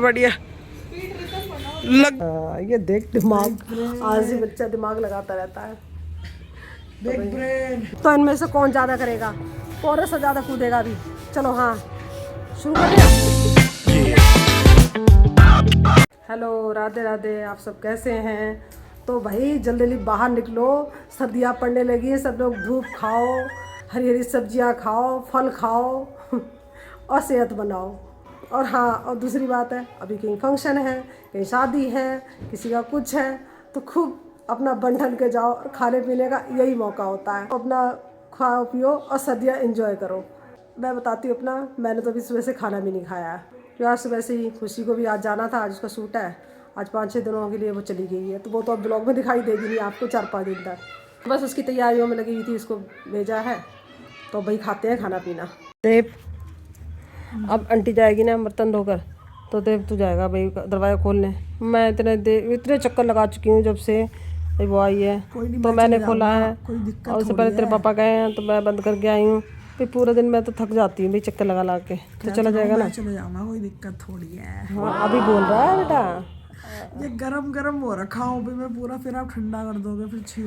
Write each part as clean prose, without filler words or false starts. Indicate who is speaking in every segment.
Speaker 1: बढ़िया ये देख दिमाग, आज ही बच्चा दिमाग लगाता रहता है। तो इनमें से कौन ज्यादा करेगा, कौन से ज्यादा कूदेगा अभी। चलो हाँ शुरू करें। हेलो राधे राधे, आप सब कैसे हैं। तो भाई जल्दी जल्दी बाहर निकलो, सर्दियाँ पड़ने लगी हैं। सब लोग धूप खाओ, हरी हरी सब्जियाँ खाओ, फल खाओ और सेहत बनाओ। और हाँ, और दूसरी बात है, अभी कहीं फंक्शन है, कहीं शादी है, किसी का कुछ है, तो खूब अपना बन ठन के जाओ। और खाने पीने का यही मौका होता है, अपना खाओ पियो और सर्दियाँ एंजॉय करो। मैं बताती हूँ अपना, मैंने तो अभी सुबह से खाना भी नहीं खाया है, क्योंकि आज सुबह से ही खुशी को भी आज जाना था, आज उसका शूट है, आज 5-6 दिनों के लिए वो चली गई है। तो वो तो अब ब्लॉग में दिखाई देगी नहीं आपको 4-5 दिन तक। बस उसकी तैयारियों में लगी हुई थी, इसको भेजा है तो भाई खाते हैं खाना पीना। देव अब आंटी जाएगी ना बर्तन धोकर, तो देव तू जाएगा भाई दरवाज़ा खोलने। मैं इतने चक्कर लगा चुकी हूँ जब से वो आई है, तो मैंने खोला है। और उससे पहले तेरे पापा गए हैं तो मैं बंद करके आई हूँ। फिर पूरा दिन मैं तो थक जाती हूँ भाई चक्कर लगा ला के। तो चला जाएगा ना,
Speaker 2: चले जाऊंगा, कोई दिक्कत थोड़ी है।
Speaker 1: हाँ अभी बोल रहा है बेटा,
Speaker 2: ये गरम गरम हो रखा हूँ भी मैं पूरा, फिर आप ठंडा कर दोगे फिर ठीक।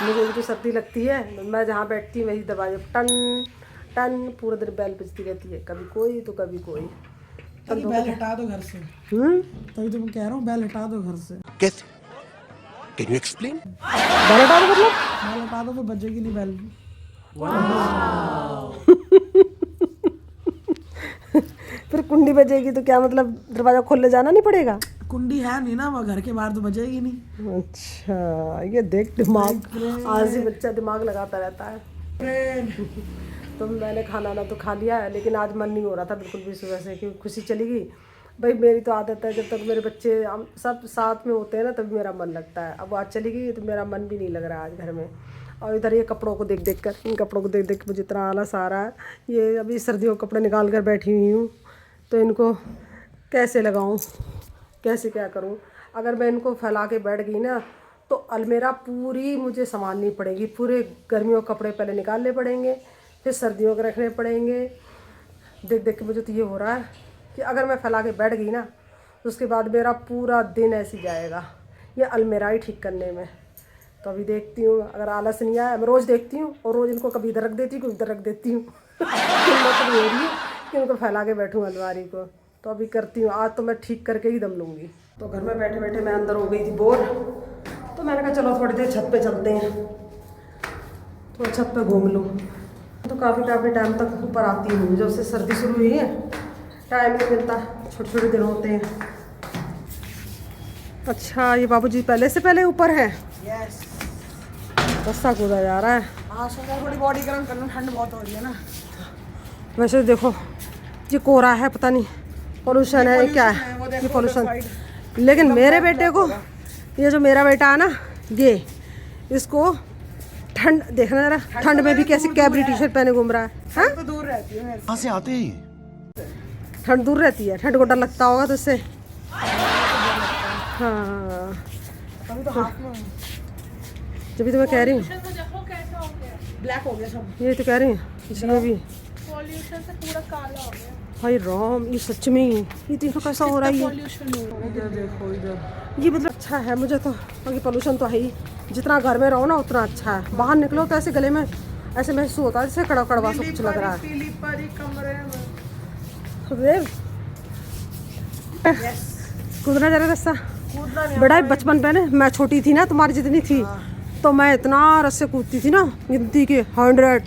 Speaker 1: मुझे भी तो सर्दी लगती है, मैं जहाँ बैठती हूँ वही दरवाजे टन टन पूरा दिन बैल बजती रहती है, कभी कोई तो कभी कोई।
Speaker 2: बैल हटा दो घर से। तभी तो मैं कह रहा हूँ बैल हटा दो घर से।
Speaker 3: कैसे? Can you explain?
Speaker 1: बैल हटा दो मतलब
Speaker 2: बैल हटा दो तो बजेगी नहीं बैल।
Speaker 1: फिर कुंडी बजेगी तो क्या मतलब, दरवाजा खोलने जाना नहीं पड़ेगा।
Speaker 2: कुंडी है नहीं ना, वो घर के बाहर तो बजेगी नहीं।
Speaker 1: अच्छा ये देख दिमाग, आज ही बच्चा दिमाग लगाता रहता है। तो मैंने खाना ना तो खा लिया है, लेकिन आज मन नहीं हो रहा था बिल्कुल भी सुबह से, क्योंकि खुशी चली गई। भाई मेरी तो आदत है, जब तक मेरे बच्चे हम सब साथ में होते हैं ना तभी मेरा मन लगता है। अब आज चली गई तो मेरा मन भी नहीं लग रहा है आज घर में। और इधर ये कपड़ों को देख देख कर, इन कपड़ों को देख देख कर मुझे इतना आलस आ रहा है। ये अभी सर्दियों के कपड़े निकाल कर बैठी हुई हूँ, तो इनको कैसे लगाऊँ, कैसे क्या करूँ। अगर मैं इनको फैला के बैठ गई ना तो अलमेरा पूरी मुझे संभालनी पड़ेगी। पूरे गर्मियों के कपड़े पहले निकालने पड़ेंगे, फिर सर्दियों के रखने पड़ेंगे। देख देख के मुझे तो ये हो रहा है कि अगर मैं फैला के बैठ गई ना तो उसके बाद मेरा पूरा दिन ऐसे जाएगा ये अलमेरा ही ठीक करने में। तो अभी देखती हूँ, अगर आलस नहीं आया, मैं रोज़ देखती हूँ और रोज़ इनको कभी इधर रख देती हूँ कभी इधर रख देती हूँ। मतलब हो रही है कि उनको फैला के बैठूँ अलमारी को। तो अभी करती हूँ, आज तो मैं ठीक करके ही दम लूँगी। तो घर में बैठे बैठे मैं अंदर हो गई थी बोर, तो मैंने कहा चलो थोड़ी देर छत पे चलते हैं, तो छत पे घूम लूँ। तो काफ़ी टाइम तक ऊपर आती हूँ, जब से सर्दी शुरू हुई है टाइम नहीं मिलता, छोटे छोटे दिन होते हैं। अच्छा ये बाबूजी पहले से पहले ऊपर है।
Speaker 2: यस,
Speaker 1: रस्सा कूदा जा रहा है।
Speaker 2: हाँ सुबह थोड़ी बॉडी गर्म करना, ठंड बहुत हो रही है ना। वैसे
Speaker 1: देखो ये कोहरा है, पता नहीं पोल्यूशन है क्या है ये पोल्यूशन। लेकिन मेरे बेटे को, ये जो मेरा बेटा है ना, ये इसको ठंड देखना जरा, ठंड में भी कैसे कैबरी टी शर्ट पहने घूम रहा है।
Speaker 2: तो दूर रहती है,
Speaker 3: कहाँ से आते हैं?
Speaker 1: ठंड दूर रहती है, ठंड को डर लगता होगा तो इससे। हाँ
Speaker 2: अभी तो हाथ में
Speaker 1: जब तो मैं कह रही हूँ
Speaker 2: ब्लैक हो गया सब।
Speaker 1: ये तो कह रही हूँ इसमें भी
Speaker 2: पॉल्यूशन से पूरा काला हो गया।
Speaker 1: भाई राम, ये सच में ये देखो कैसा हो रहा है ये।
Speaker 2: इधर देखो इधर,
Speaker 1: ये मतलब अच्छा है मुझे तो, क्योंकि पोल्यूशन तो है ही। जितना घर में रहो ना उतना अच्छा है, बाहर निकलो तो ऐसे गले में ऐसे महसूस होता है जैसे कड़वा कड़वा सब कुछ लग रहा है। कूदना जरा रस्सा बड़ा बचपन पे ना, मैं छोटी थी ना तुम्हारी जितनी थी, तो मैं इतना रस्से कूदती थी ना, गिनती के 100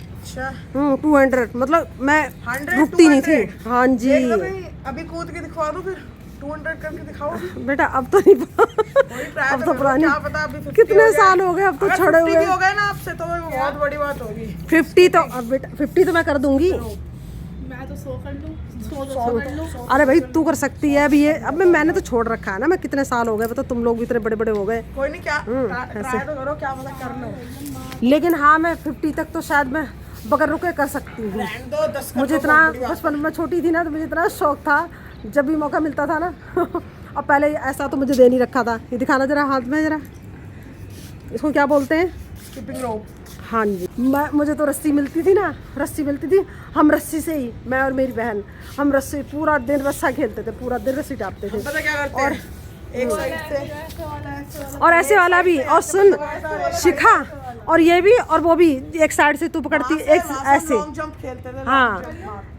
Speaker 1: 200, मतलब मैं रुकती नहीं थी। हाँ जी
Speaker 2: अभी कूद के दिखवा दो, फिर 200 करके दिखाओ।
Speaker 1: बेटा अब तो नहीं पता, अब तो पुरानी,
Speaker 2: क्या पता अभी
Speaker 1: कितने साल हो गए, अब तो छोड़े हुए
Speaker 2: हो गए ना आपसे, तो बहुत बड़ी बात होगी।
Speaker 1: 50 तो अब बेटा 50 तो मैं कर दूंगी।
Speaker 2: मैं तो 100 कर लूं, 100 कर लूं।
Speaker 1: अरे भाई तू कर सकती है अभी ये, अब मैंने तो छोड़ रखा है ना, मैं कितने साल हो गए बता, तुम लोग भी इतने बड़े बड़े हो गए।
Speaker 2: कोई नहीं, क्या ट्राई तो करो, क्या पता कर लो।
Speaker 1: लेकिन हाँ मैं 50 तक तो शायद मैं बगैर रुके कर सकती हूँ। मुझे इतना बचपन में छोटी थी ना, तो मुझे इतना शौक था, जब भी मौका मिलता था ना। अब पहले ऐसा तो मुझे दे नहीं रखा था। ये दिखाना जरा हाथ में, जरा इसको क्या बोलते हैं,
Speaker 2: स्किपिंग रोप।
Speaker 1: हाँ जी, मुझे तो रस्सी मिलती थी ना, रस्सी मिलती थी, हम रस्सी से ही, मैं और मेरी बहन, हम रस्सी पूरा दिन रस्सा खेलते थे, पूरा दिन रस्सी टापते थे।
Speaker 2: पता क्या करते
Speaker 1: और
Speaker 2: हैं? एक साइड से
Speaker 1: और ऐसे वाला भी, और सुन शिखा, और ये भी और वो भी, एक साइड से तू पकड़ती, एक ऐसे,
Speaker 2: लॉन्ग जंप खेलते थे।
Speaker 1: हाँ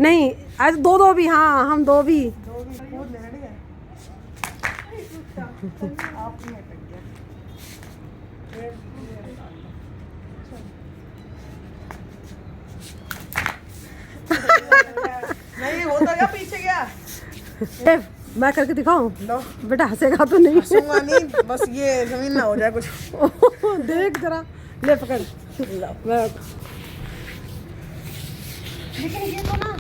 Speaker 1: नहीं ऐसे दो भी, हाँ हम दो भी।
Speaker 2: कूद लेना, ठीक है? आप नहीं अटक गया। नहीं होता क्या, पीछे गया।
Speaker 1: मैं करके दिखाऊं?
Speaker 2: लो
Speaker 1: बेटा हंसेगा तो नहीं।
Speaker 2: हंसूंगा नहीं, बस ये जमीन ना हो जाए कुछ।
Speaker 1: देख जरा, ले पकड़। मैं लेकिन ये तो ना,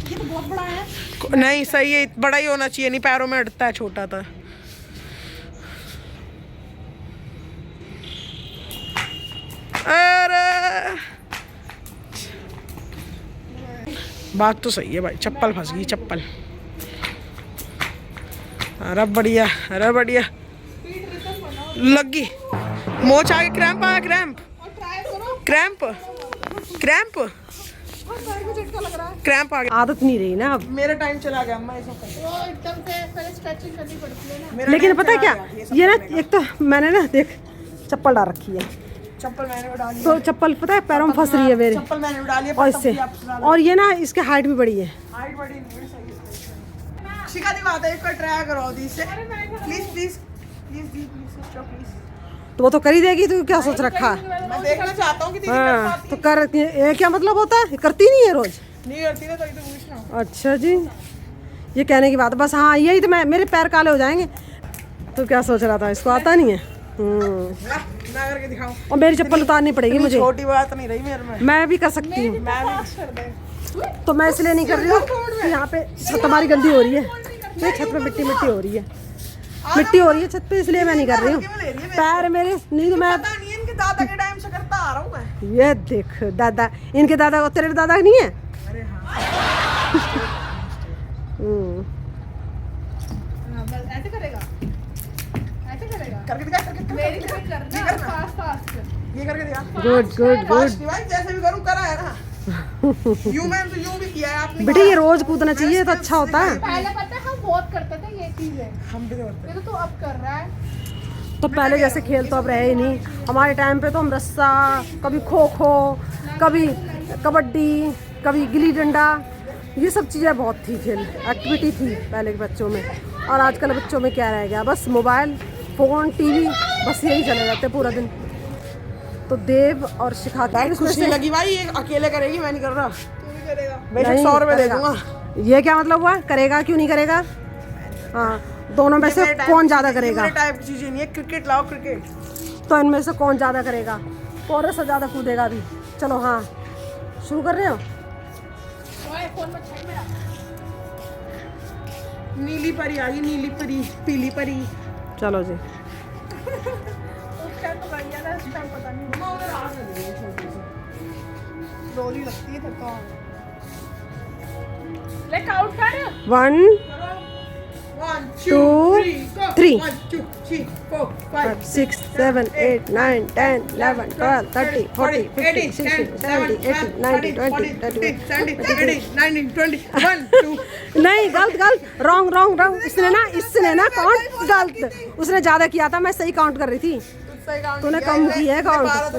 Speaker 1: ये तो बहुत बड़ा है।
Speaker 2: नहीं सही है, बड़ा ही होना चाहिए, नहीं पैरों में अटता है, छोटा था। अरे बात तो सही है भाई, चप्पल फंस गई, चप्पल। अरे बढ़िया, अरे बढ़िया लगी मोच आगे, क्रैम्प आया, क्रैम्प क्रैम्प क्रैम्प क्रैम्प आ गया।
Speaker 1: आदत नहीं रही ना अब।
Speaker 2: मेरा टाइम चला गया अम्मा, ऐसा
Speaker 4: एकदम से पहले स्ट्रेचिंग करनी पड़ती है ना।
Speaker 1: लेकिन पता है क्या, ये ना एक तो मैंने ना देख चप्पल डाल रखी है,
Speaker 2: चप्पल मैंने उड़ा ली,
Speaker 1: तो चप्पल पता है पैरों में फंस रही है मेरे,
Speaker 2: चप्पल मैंने उड़ा ली,
Speaker 1: और इससे, और ये ना इसके हाइट भी बड़ी है।
Speaker 2: हाइट बड़ी नहीं, सही है। शिखा दी बात है, इसको ट्राई करो दी से, please please please the please please.
Speaker 1: तो वो तो कर ही देगी, तू क्या सोच रखा है?
Speaker 2: मैं देखना चाहता हूँ कि दीदी कर
Speaker 1: हाँ
Speaker 2: पाती
Speaker 1: तो कर, ये क्या मतलब होता है, करती नहीं है रोज?
Speaker 2: नहीं करती ना, तभी तो पूछ रहा हूँ।
Speaker 1: अच्छा जी, ये कहने की बात है बस। हाँ यही तो, मैं मेरे पैर काले हो जाएंगे। तो क्या सोच रहा था, इसको आता नहीं है?
Speaker 2: मैं करके दिखाऊं?
Speaker 1: और मेरी चप्पल उतारनी पड़ेगी मुझे,
Speaker 2: छोटी बात नहीं रही मेरे में।
Speaker 1: मैं भी कर सकती हूँ।
Speaker 2: मैं भी
Speaker 1: तो मैं इसलिए नहीं कर रही हूँ कि यहाँ पे छत हमारी गंदी हो रही है, ये छत पे मिट्टी मिट्टी हो रही है, मिट्टी हो रही है छत पे, इसलिए मैं नहीं कर रही हूँ। पैर मेरे नहीं, तो मैं
Speaker 2: पता नहीं, इनके दादा के टाइम से करता आ रहा हूँ मैं।
Speaker 1: ये देख दादा, इनके दादा, तेरे दादा नहीं है?
Speaker 2: अरे हाँ
Speaker 4: ऐसे करेगा, ऐसे करेगा।
Speaker 2: करके दिखा, करके
Speaker 4: मेरी तरह करना, फास्ट फास्ट।
Speaker 2: ये करके दिखा।
Speaker 1: Good good good.
Speaker 2: फास्ट नहीं भाई, जैसे भी करूँ करा है ना। यूं मैंने तो यूं भी किया है, आपने
Speaker 1: बेटे ये रोज कूदना चाहिए तो अच्छा होता है।
Speaker 4: पहले पता है हम बहुत करते थे ये चीजें,
Speaker 2: हम भी तो करते हैं।
Speaker 4: ये तो तू अब कर रहा है।
Speaker 1: तो पहले जैसे खेल तो अब रहे ही नहीं। हमारे टाइम पे तो हम रस्सा, कभी खो खो, कभी कबड्डी, कभी गिल्ली डंडा, ये सब चीज़ें बहुत थी, खेल एक्टिविटी थी पहले के बच्चों में। और आजकल बच्चों में क्या रह गया, बस मोबाइल, फ़ोन, टीवी, बस यही चले जाते पूरा दिन। तो देव और शिखा
Speaker 2: भाई खुशी लगी भाई, ये अकेले करेगी, मैं नहीं कर रहा। तू भी करेगा, बेशक
Speaker 1: नहीं
Speaker 2: 100 रुपए दे
Speaker 1: करेगा।
Speaker 2: दूंगा।
Speaker 1: ये क्या मतलब हुआ, करेगा क्यों नहीं करेगा? हाँ, दोनों में से कौन ज़्यादा करेगा?
Speaker 2: मेरे टाइप की चीजें नहीं है, क्रिकेट लाओ क्रिकेट।
Speaker 1: तो इनमें से कौन ज़्यादा करेगा, कौन सा ज़्यादा कूदेगा अभी? चलो हाँ, शुरू कर रहे हो?
Speaker 4: फोन में छेड़ मेरा।
Speaker 2: नीली परी आई, नीली परी, पीली परी।
Speaker 1: चलो जी।
Speaker 4: उस टाइम तो बढ़िया था, इस टाइम पता नहीं।
Speaker 2: डोली लगती है थका।
Speaker 4: ले काउंट कर।
Speaker 1: 1
Speaker 2: 1
Speaker 1: 2 3
Speaker 2: 1 2 3 4 5
Speaker 1: 6 7 8 9 10 11 12 13 14 15 16 17 18 19 20 21 नहीं, गलत गलत, रॉन्ग रॉन्ग रॉन्ग। इसने ना काउंट गलत, उसने ज़्यादा किया था, मैं सही काउंट कर रही थी। तूने कम किया है काउंट,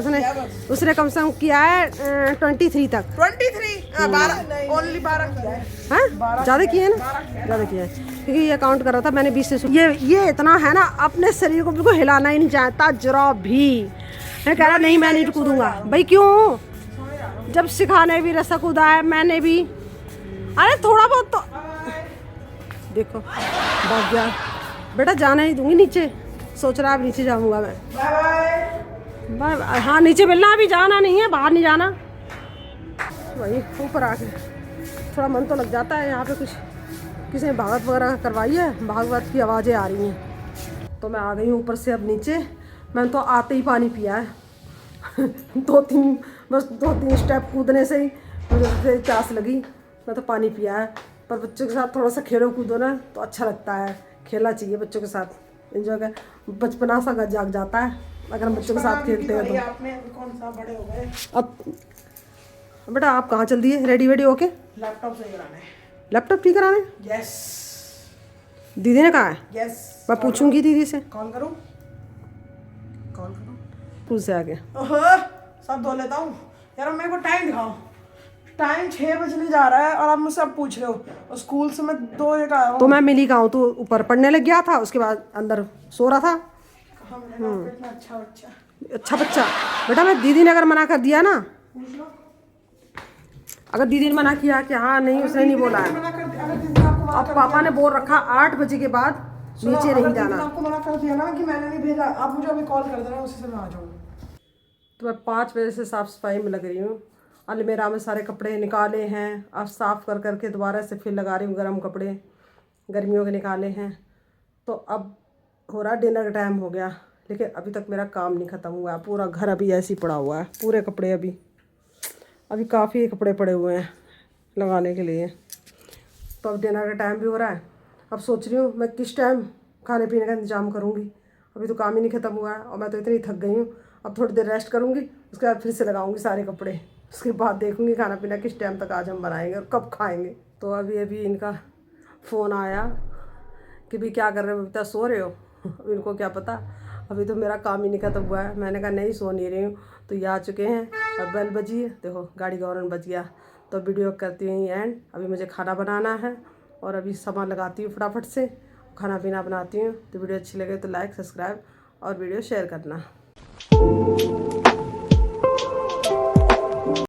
Speaker 1: उसने कम से कम किया है 23 तक।
Speaker 2: 23 12 ओनली 12 किया है।
Speaker 1: हाँ ज़्यादा किया है ना, ज़्यादा किया है, क्योंकि ये काउंट कर रहा था मैंने 20 से। ये इतना है ना, अपने शरीर को बिल्कुल हिलाना ही नहीं चाहता जरा भी। मैं कह रहा नहीं, मैं नहीं कूदूंगा। भाई क्यों? जब सिखाने भी रस्सा कूदा है मैंने भी। अरे थोड़ा बहुत तो देखो, भाग गया बेटा, जाना नहीं दूंगी नीचे। सोच रहा अब नीचे जाऊंगा मैं। Bye bye. हाँ नीचे मिलना, अभी जाना नहीं है, बाहर नहीं जाना। वही ऊपर आके थोड़ा मन तो लग जाता है। यहाँ पे कुछ किसी ने भागवत वगैरह करवाई है, भागवत की आवाज़ें आ रही हैं। तो मैं आ गई हूँ ऊपर से अब नीचे। मैंने तो आते ही पानी पिया है। 2-3 स्टेप कूदने से ही मुझे प्यास लगी, मैं तो पानी पिया है। पर बच्चों के साथ थोड़ा सा खेलो कूदो ना तो अच्छा लगता है, खेलना चाहिए बच्चों के साथ, एंजॉय कर, बचपना सा जाग जाता है। अगर हम बच्चों के साथ खेलते हैं
Speaker 2: भाई
Speaker 1: तो।
Speaker 2: आपने कौन सा बड़े हो गए।
Speaker 1: अब बेटा आप कहाँ चल दिए रेडी वेडी होके?
Speaker 2: लैपटॉप सही कराने।
Speaker 1: लैपटॉप ठीक कराने?
Speaker 2: यस
Speaker 1: दीदी ने कहा है?
Speaker 2: यस।
Speaker 1: मैं पूछूंगी दीदी से।
Speaker 2: कॉल करूं? कॉल करूं?
Speaker 1: पूछ से आगे।
Speaker 2: ओहो सब धो लेता हूँ यार। मेरे को टाइम दिखाओ। टाइम 6 बजने जा रहा है और आप मुझसे अब पूछ रहे हो। और स्कूल से मैं 2 बजे का आया हूँ।
Speaker 1: तो मैं मिली कहाँ हूँ? तू ऊपर पढ़ने लग गया था, उसके बाद अंदर सो रहा था।
Speaker 2: इतना अच्छा बच्चा।
Speaker 1: अच्छा बच्चा बेटा, मैं दीदी ने अगर मना कर दिया ना,
Speaker 2: पूछ लो।
Speaker 1: अगर दीदी ने मना किया कि हाँ नहीं उसने नहीं बोला है,
Speaker 2: मना कर दिया, अगर दीदी ने आपको मना
Speaker 1: अब
Speaker 2: कर
Speaker 1: पापा ने बोल रखा 8 बजे के बाद
Speaker 2: सुनो,
Speaker 1: नीचे
Speaker 2: अगर
Speaker 1: नहीं
Speaker 2: दीदी ने
Speaker 1: जाना,
Speaker 2: आपको मना कर दिया ना कि मैंने नहीं भेजा, आप मुझे अभी कॉल कर देना, उसी से मैं आ जाऊंगी।
Speaker 1: तो मैं 5 बजे से साफ़ सफाई में लग रही हूँ। अलमीरा में सारे कपड़े निकाले हैं, अब साफ़ कर करके दोबारा से फिर लगा रही हूँ। गर्म कपड़े गर्मियों के निकाले हैं। तो अब हो रहा डिनर का टाइम हो गया, लेकिन अभी तक मेरा काम नहीं ख़त्म हुआ है। पूरा घर अभी ऐसे ही पड़ा हुआ है, पूरे कपड़े अभी काफ़ी कपड़े पड़े हुए हैं लगाने के लिए। तो अब डिनर का टाइम भी हो रहा है। अब सोच रही हूँ मैं किस टाइम खाने पीने का इंतज़ाम करूँगी। अभी तो काम ही नहीं ख़त्म हुआ है और मैं तो इतनी थक गई हूँ। अब थोड़ी देर रेस्ट करूँगी, उसके बाद फिर से लगाऊंगी सारे कपड़े। उसके बाद देखूँगी खाना पीना किस टाइम तक आज हम बनाएंगे और कब खाएंगे। तो अभी इनका फ़ोन आया कि भी क्या कर रहे हो, बता सो रहे हो? अब इनको क्या पता, अभी तो मेरा काम ही नहीं ख़त्म हुआ है। मैंने कहा नहीं सो नहीं रही हूँ। तो ये आ चुके हैं, अब बेल बजी है, देखो गाड़ी का हॉर्न बज गया। तो वीडियो करती हूँ एंड। अभी मुझे खाना बनाना है और अभी सामान लगाती हूँ फटाफट से, खाना पीना बनाती हूँ। तो वीडियो अच्छी लगे तो लाइक सब्सक्राइब और वीडियो शेयर करना।